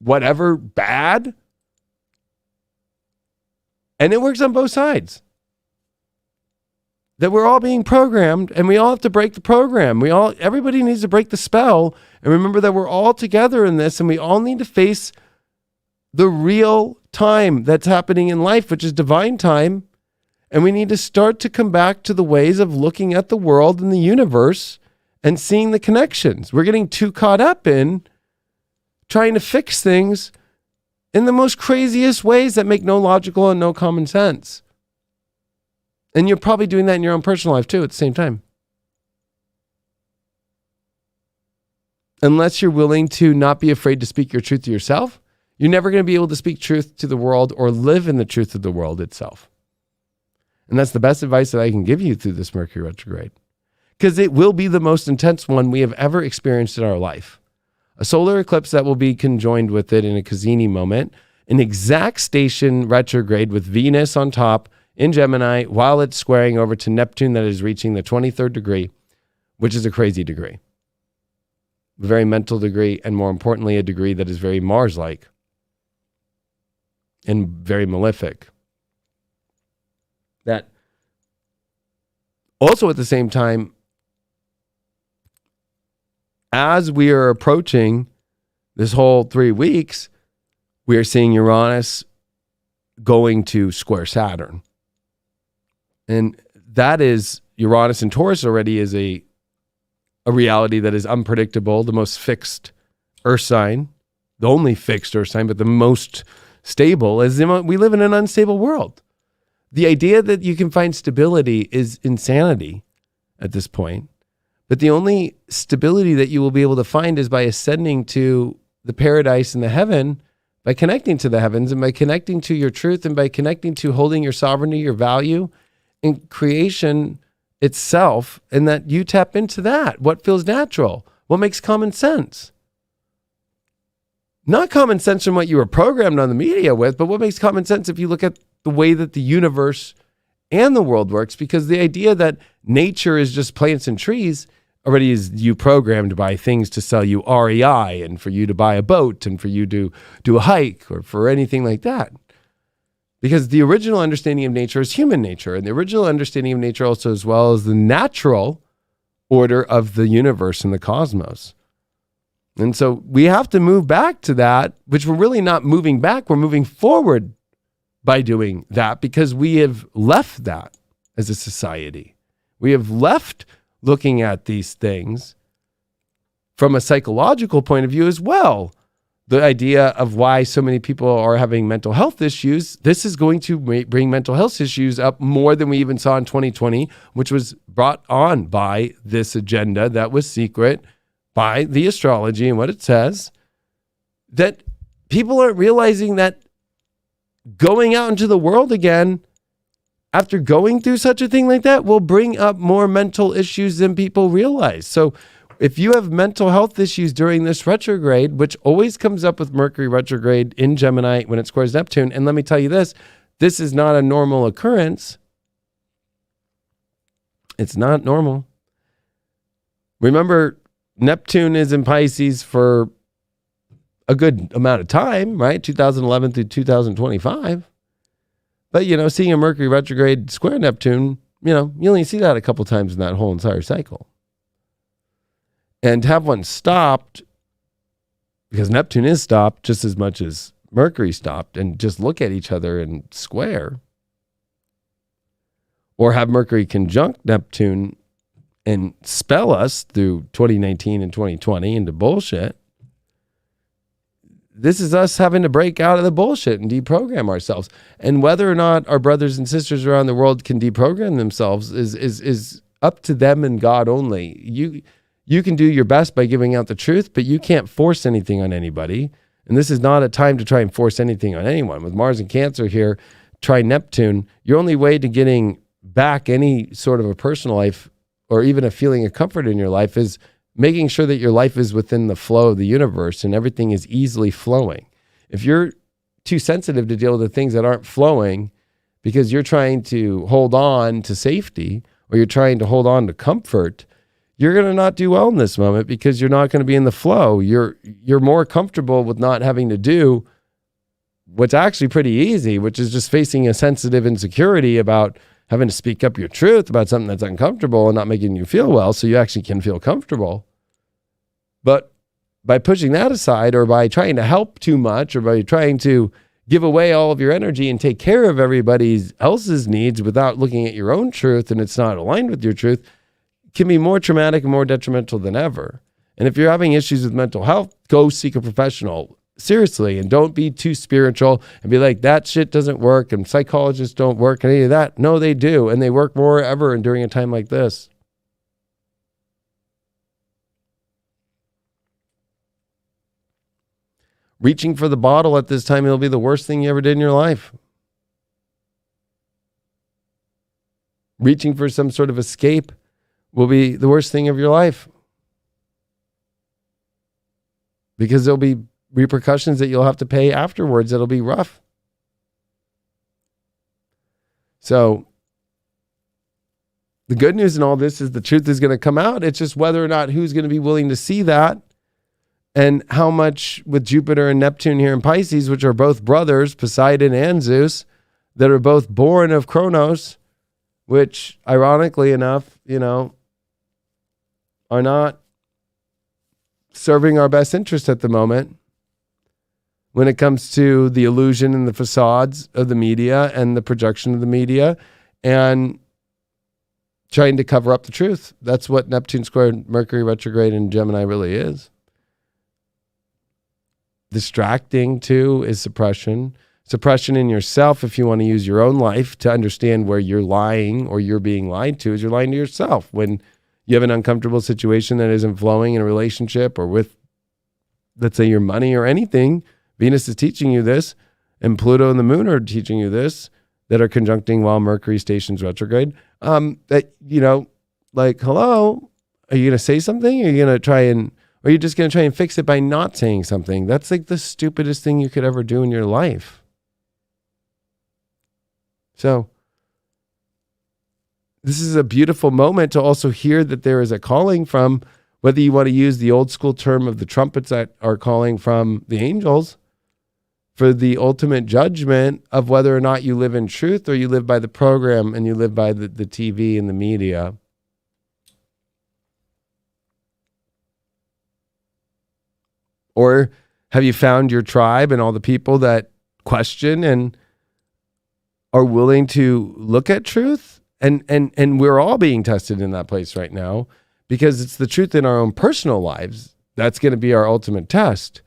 whatever bad. And it works on both sides. That we're all being programmed and we all have to break the program. Everybody needs to break the spell and remember that we're all together in this and we all need to face the real time that's happening in life, which is divine time. And we need to start to come back to the ways of looking at the world and the universe and seeing the connections. We're getting too caught up in trying to fix things in the most craziest ways that make no logical and no common sense. And you're probably doing that in your own personal life too at the same time. Unless you're willing to not be afraid to speak your truth to yourself, you're never going to be able to speak truth to the world or live in the truth of the world itself. And that's the best advice that I can give you through this Mercury retrograde. Because it will be the most intense one we have ever experienced in our life. A solar eclipse that will be conjoined with it in a Cassini moment, an exact station retrograde with Venus on top in Gemini while it's squaring over to Neptune that is reaching the 23rd degree, which is a crazy degree. A very mental degree, and more importantly, a degree that is very Mars-like and very malefic. That also at the same time, as we are approaching this whole 3 weeks, we are seeing Uranus going to square Saturn. And that is, Uranus in Taurus already is a reality that is unpredictable, the most fixed earth sign, the only fixed earth sign, but the most stable, as we live in an unstable world. The idea that you can find stability is insanity at this point. But the only stability that you will be able to find is by ascending to the paradise and the heaven, by connecting to the heavens and by connecting to your truth and by connecting to holding your sovereignty, your value, and creation itself, and that you tap into that. What feels natural? What makes common sense? Not common sense from what you were programmed on the media with, but what makes common sense if you look at the way that the universe and the world works, because the idea that nature is just plants and trees already is you programmed by things to sell you REI and for you to buy a boat and for you to do a hike or for anything like that. Because the original understanding of nature is human nature, and the original understanding of nature also as well as the natural order of the universe and the cosmos. And so we have to move back to that, which we're really not moving back, we're moving forward by doing that, because we have left that as a society. We have left looking at these things from a psychological point of view as well. the idea of why so many people are having mental health issues, this is going to bring mental health issues up more than we even saw in 2020, which was brought on by this agenda that was secret by the astrology and what it says, that people aren't realizing that going out into the world again after going through such a thing like that will bring up more mental issues than people realize. So if you have mental health issues during this retrograde, which always comes up with Mercury retrograde in Gemini when it squares Neptune, and let me tell you this is not a normal occurrence. It's not normal. Remember, Neptune is in Pisces for a good amount of time, right? 2011 through 2025. But, seeing a Mercury retrograde square Neptune, you only see that a couple times in that whole entire cycle. And to have one stopped, because Neptune is stopped just as much as Mercury stopped, and just look at each other and square, or have Mercury conjunct Neptune and spell us through 2019 and 2020 into bullshit. This is us having to break out of the bullshit and deprogram ourselves. And whether or not our brothers and sisters around the world can deprogram themselves is up to them and God only. You can do your best by giving out the truth, but you can't force anything on anybody. And this is not a time to try and force anything on anyone. With Mars and Cancer here, try Neptune, your only way to getting back any sort of a personal life or even a feeling of comfort in your life is making sure that your life is within the flow of the universe and everything is easily flowing. If you're too sensitive to deal with the things that aren't flowing because you're trying to hold on to safety or you're trying to hold on to comfort, you're going to not do well in this moment because you're not going to be in the flow. You're more comfortable with not having to do what's actually pretty easy, which is just facing a sensitive insecurity about having to speak up your truth about something that's uncomfortable and not making you feel well so you actually can feel comfortable. But by pushing that aside, or by trying to help too much, or by trying to give away all of your energy and take care of everybody else's needs without looking at your own truth and it's not aligned with your truth, can be more traumatic and more detrimental than ever. And if you're having issues with mental health, go seek a professional. Seriously, and don't be too spiritual and be like, that shit doesn't work and psychologists don't work and any of that. No, they do. And they work more ever and during a time like this. Reaching for the bottle at this time, it'll be the worst thing you ever did in your life. Reaching for some sort of escape will be the worst thing of your life. Because there'll be repercussions that you'll have to pay afterwards that'll be rough. So the good news in all this is the truth is going to come out. It's just whether or not who's going to be willing to see that, and how much with Jupiter and Neptune here in Pisces, which are both brothers, Poseidon and Zeus, that are both born of Kronos, which ironically enough, are not serving our best interest at the moment when it comes to the illusion and the facades of the media and the projection of the media and trying to cover up the truth. That's what Neptune squared Mercury retrograde in Gemini really is. Distracting too is suppression. Suppression in yourself, if you want to use your own life to understand where you're lying or you're being lied to, is you're lying to yourself. When you have an uncomfortable situation that isn't flowing in a relationship or with, let's say, your money or anything, Venus is teaching you this, and Pluto and the moon are teaching you this, that are conjuncting while Mercury stations retrograde. That, like, hello, are you going to say something? Are you going to try and, or are you just going to try and fix it by not saying something? That's like the stupidest thing you could ever do in your life. So this is a beautiful moment to also hear that there is a calling from, whether you want to use the old school term of the trumpets that are calling from the angels, for the ultimate judgment of whether or not you live in truth or you live by the program and you live by the TV and the media. Or have you found your tribe and all the people that question and are willing to look at truth? And we're all being tested in that place right now, because it's the truth in our own personal lives that's going to be our ultimate test.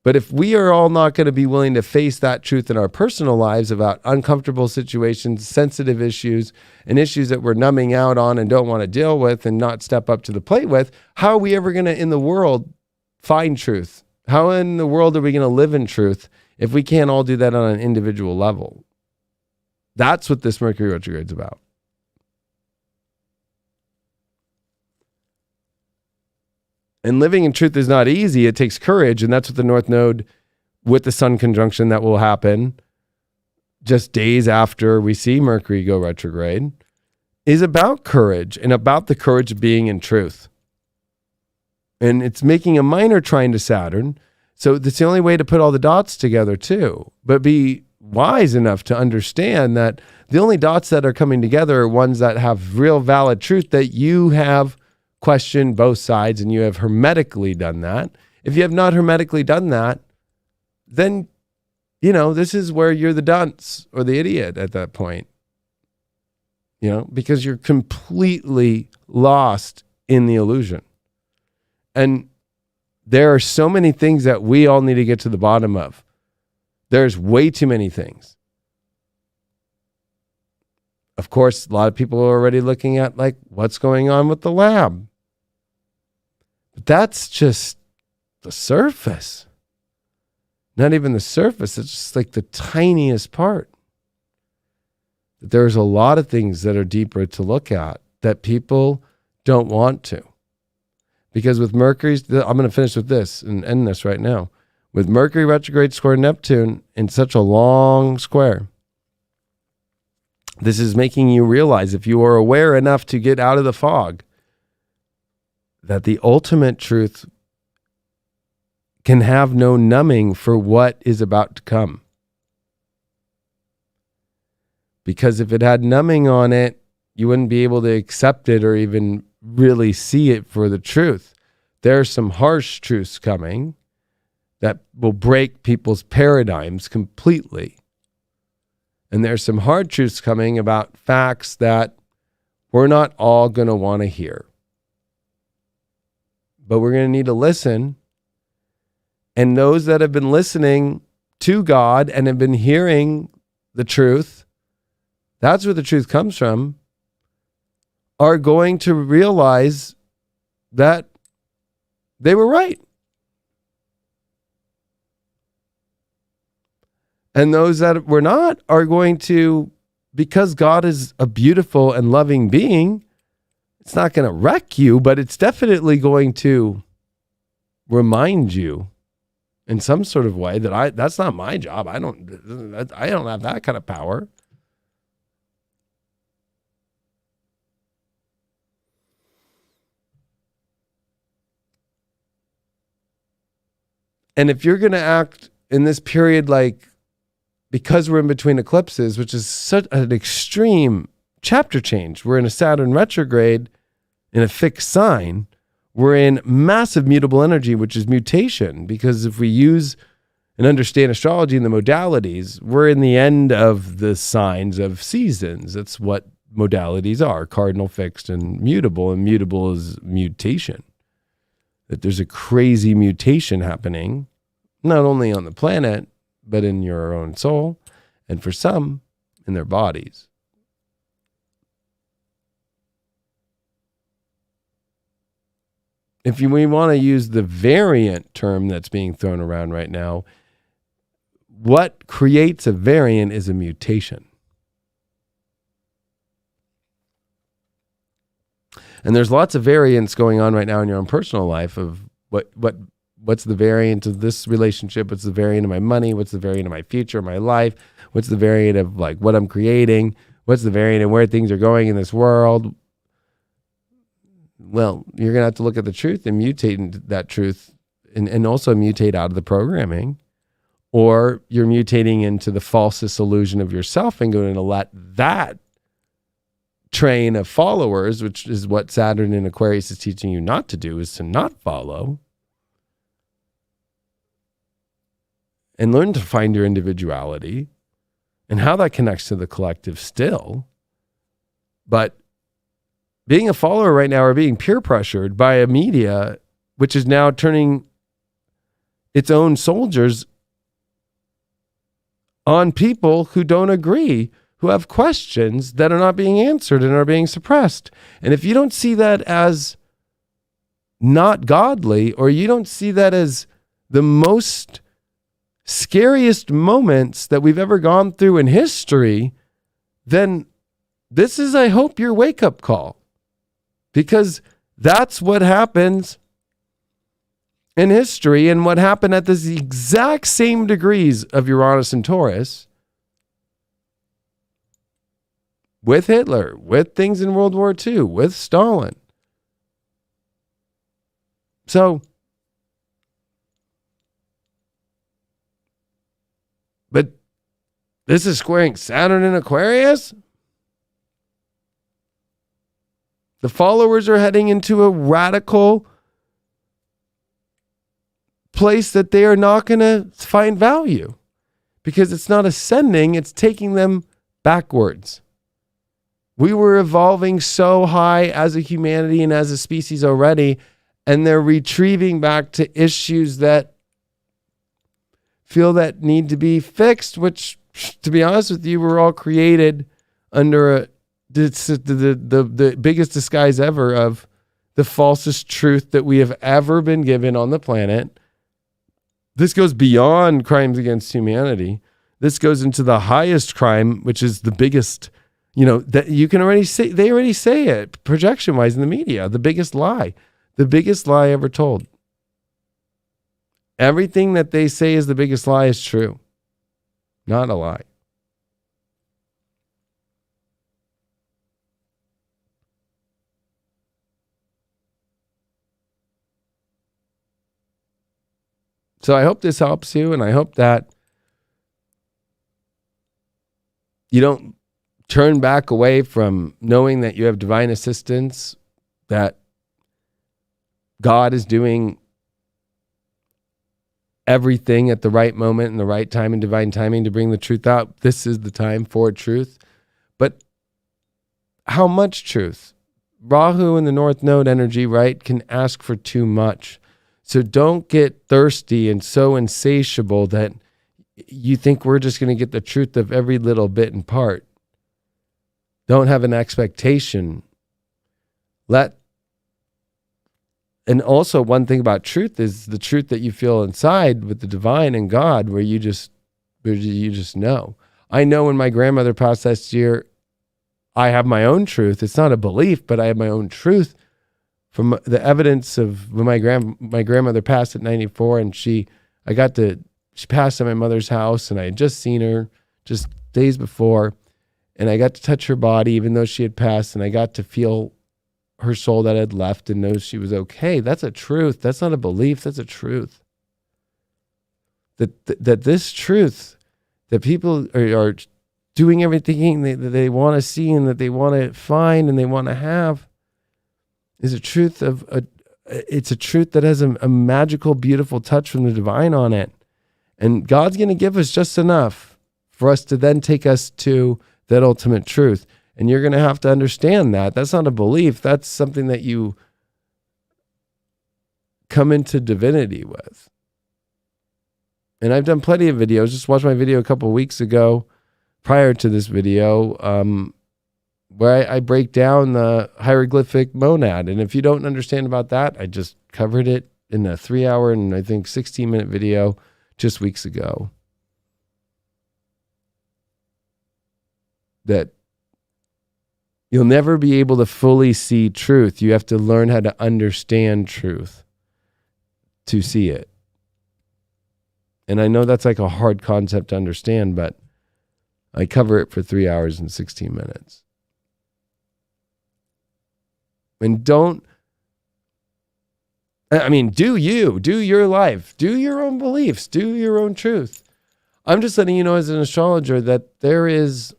But if we are all not going to be willing to face that truth in our personal lives about uncomfortable situations, sensitive issues, and issues that we're numbing out on and don't want to deal with and not step up to the plate with, how are we ever going to, in the world, find truth? How in the world are we going to live in truth if we can't all do that on an individual level? That's what this Mercury retrograde is about. And living in truth is not easy. It takes courage. And that's what the North Node with the Sun conjunction that will happen just days after we see Mercury go retrograde is about courage and about the courage of being in truth. And it's making a minor trine to Saturn. So that's the only way to put all the dots together too. But be wise enough to understand that the only dots that are coming together are ones that have real valid truth, that you have questioned both sides and you have hermetically done that. If you have not hermetically done that, then, this is where you're the dunce or the idiot at that point. Because you're completely lost in the illusion. And there are so many things that we all need to get to the bottom of. There's way too many things. Of course, a lot of people are already looking at what's going on with the lab. But that's just the surface. Not even the surface. It's just the tiniest part. There's a lot of things that are deeper to look at that people don't want to. Because with Mercury's, I'm going to finish with this and end this right now. With Mercury retrograde square Neptune in such a long square, this is making you realize, if you are aware enough to get out of the fog, that the ultimate truth can have no numbing for what is about to come. Because if it had numbing on it, you wouldn't be able to accept it or even really see it for the truth. There are some harsh truths coming that will break people's paradigms completely. And there's some hard truths coming about facts that we're not all going to want to hear. But we're going to need to listen. And those that have been listening to God and have been hearing the truth, that's where the truth comes from, are going to realize that they were right. And those that were not are going to, because God is a beautiful and loving being, it's not going to wreck you, but it's definitely going to remind you in some sort of way that that's not my job. I don't have that kind of power. And if you're going to act in this period because we're in between eclipses, which is such an extreme chapter change. We're in a Saturn retrograde in a fixed sign. We're in massive mutable energy, which is mutation, because if we use and understand astrology and the modalities, we're in the end of the signs of seasons. That's what modalities are: cardinal, fixed, and mutable is mutation. That there's a crazy mutation happening, not only on the planet, but in your own soul, and for some, in their bodies. If we want to use the variant term that's being thrown around right now, what creates a variant is a mutation. And there's lots of variants going on right now in your own personal life of what's the variant of this relationship? What's the variant of my money? What's the variant of my future, my life? What's the variant of what I'm creating? What's the variant of where things are going in this world? Well, you're going to have to look at the truth and mutate into that truth and also mutate out of the programming. Or you're mutating into the falsest illusion of yourself and going to let that train of followers, which is what Saturn in Aquarius is teaching you not to do, is to not follow. And learn to find your individuality and how that connects to the collective still. But being a follower right now or being peer pressured by a media, which is now turning its own soldiers on people who don't agree, who have questions that are not being answered and are being suppressed. And if you don't see that as not godly, or you don't see that as the most scariest moments that we've ever gone through in history, then this is, I hope, your wake-up call. Because that's what happens in history, and what happened at the exact same degrees of Uranus and Taurus with Hitler, with things in World War II, with Stalin. So, but this is squaring Saturn in Aquarius. The followers are heading into a radical place that they are not going to find value, because it's not ascending, it's taking them backwards. We were evolving so high as a humanity and as a species already, and they're retrieving back to issues that feel that need to be fixed, which, to be honest with you, we're all created under the biggest disguise ever of the falsest truth that we have ever been given on the planet. This goes beyond crimes against humanity. This goes into the highest crime, which is the biggest, that you can already say, they already say it projection-wise in the media, the biggest lie ever told. Everything that they say is the biggest lie is true, not a lie. So I hope this helps you, and I hope that you don't turn back away from knowing that you have divine assistance, that God is doing everything at the right moment and the right time and divine timing to bring the truth out. This is the time for truth. But how much truth? Rahu in the North Node energy, right, can ask for too much. So don't get thirsty and so insatiable that you think we're just going to get the truth of every little bit and part. Don't have an expectation. And also one thing about truth is the truth that you feel inside with the divine and God, where you just know. I know when my grandmother passed last year, I have my own truth. It's not a belief, but I have my own truth from the evidence of when my grandmother passed at 94, and she passed at my mother's house, and I had just seen her just days before, and I got to touch her body even though she had passed, and I got to feel her soul that had left and know she was okay. That's a truth. That's not a belief. That's a truth. That this truth, that people are doing everything that they want to see and that they want to find and they want to have, is a truth it's a truth that has a magical, beautiful touch from the divine on it. And God's going to give us just enough for us to then take us to that ultimate truth. And you're going to have to understand that. That's not a belief. That's something that you come into divinity with. And I've done plenty of videos. Just watched my video a couple of weeks ago prior to this video, where I break down the hieroglyphic monad. And if you don't understand about that, I just covered it in a 3-hour and I think 16-minute video just weeks ago. That you'll never be able to fully see truth. You have to learn how to understand truth to see it. And I know that's like a hard concept to understand, but I cover it for 3 hours and 16 minutes. And do your life, do your own beliefs, do your own truth. I'm just letting you know as an astrologer that there is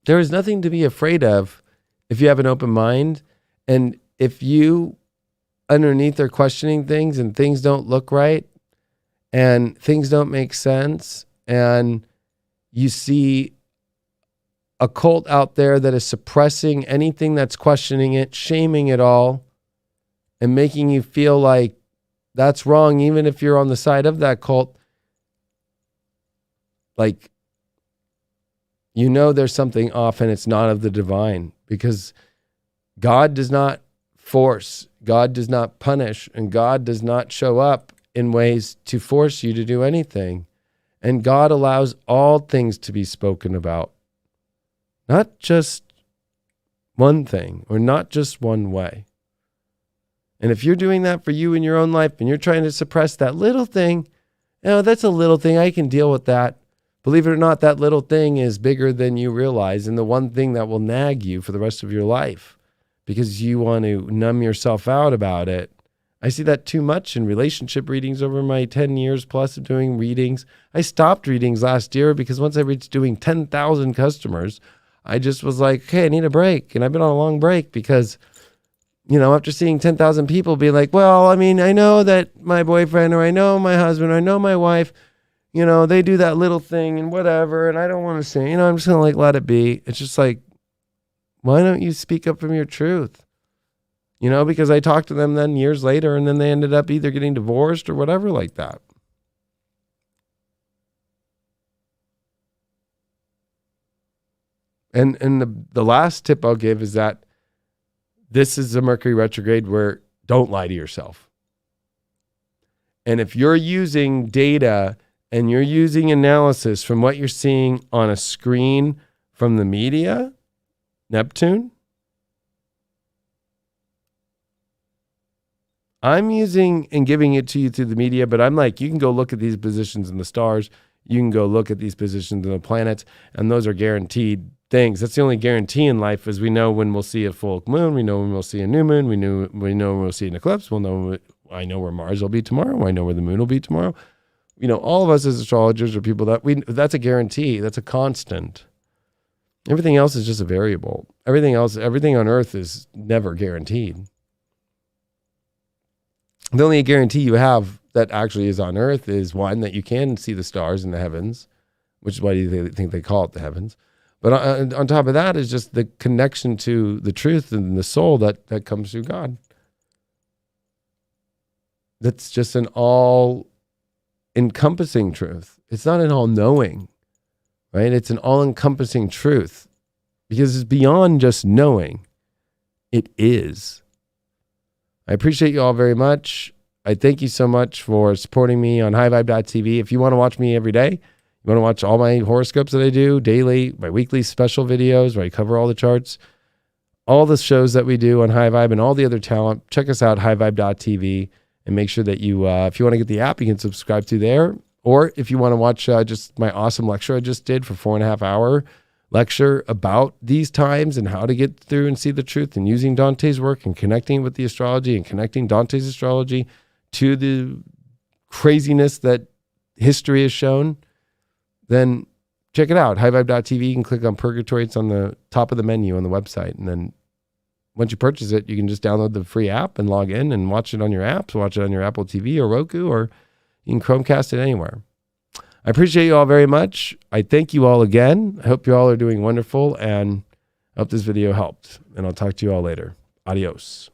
nothing to be afraid of if you have an open mind. And if you underneath are questioning things and things don't look right and things don't make sense, and you see a cult out there that is suppressing anything that's questioning it, shaming it all, and making you feel like that's wrong, even if you're on the side of that cult, like, there's something off and it's not of the divine, because God does not force, God does not punish, and God does not show up in ways to force you to do anything. And God allows all things to be spoken about, not just one thing or not just one way. And if you're doing that for you in your own life and you're trying to suppress that little thing, that's a little thing, I can deal with that. Believe it or not, that little thing is bigger than you realize, and the one thing that will nag you for the rest of your life because you want to numb yourself out about it. I see that too much in relationship readings over my 10 years plus of doing readings. I stopped readings last year because once I reached doing 10,000 customers, I just was like, okay, I need a break. And I've been on a long break because, after seeing 10,000 people be like, well, I know that my boyfriend or I know my husband or I know my wife, they do that little thing and whatever, and I don't want to say, I'm just going to let it be. It's just like, why don't you speak up from your truth? Because I talked to them then years later, and then they ended up either getting divorced or whatever like that. And the last tip I'll give is that this is a Mercury retrograde where don't lie to yourself. And if you're using data and you're using analysis from what you're seeing on a screen from the media, Neptune, I'm using and giving it to you through the media, but I'm like, you can go look at these positions in the stars. You can go look at these positions in the planets, and those are guaranteed things. That's the only guarantee in life, is we know when we'll see a full moon. We know when we'll see a new moon. We know when we'll see an eclipse. I know where Mars will be tomorrow. I know where the moon will be tomorrow. All of us as astrologers are people that's a guarantee. That's a constant. Everything else is just a variable. Everything on Earth is never guaranteed. The only guarantee you have that actually is on Earth is, one, that you can see the stars in the heavens, which is why they think they call it the heavens. But on top of that is just the connection to the truth and the soul that comes through God. That's just an all-encompassing truth. It's not an all-knowing, right? It's an all-encompassing truth because it's beyond just knowing. It is. I appreciate you all very much. I thank you so much for supporting me on highvibe.tv. If you want to watch me every day, you want to watch all my horoscopes that I do daily, my weekly special videos where I cover all the charts, all the shows that we do on High Vibe and all the other talent, check us out, highvibe.tv, and make sure that you, if you want to get the app, you can subscribe to there. Or if you want to watch just my awesome lecture I just did for 4.5 hour lecture about these times and how to get through and see the truth and using Dante's work and connecting with the astrology and connecting Dante's astrology to the craziness that history has shown, then check it out, highvibe.tv. You can click on Purgatory. It's on the top of the menu on the website. And then once you purchase it, you can just download the free app and log in and watch it on your apps, watch it on your Apple TV or Roku, or you can Chromecast it anywhere. I appreciate you all very much. I thank you all again. I hope you all are doing wonderful, and I hope this video helped. And I'll talk to you all later. Adios.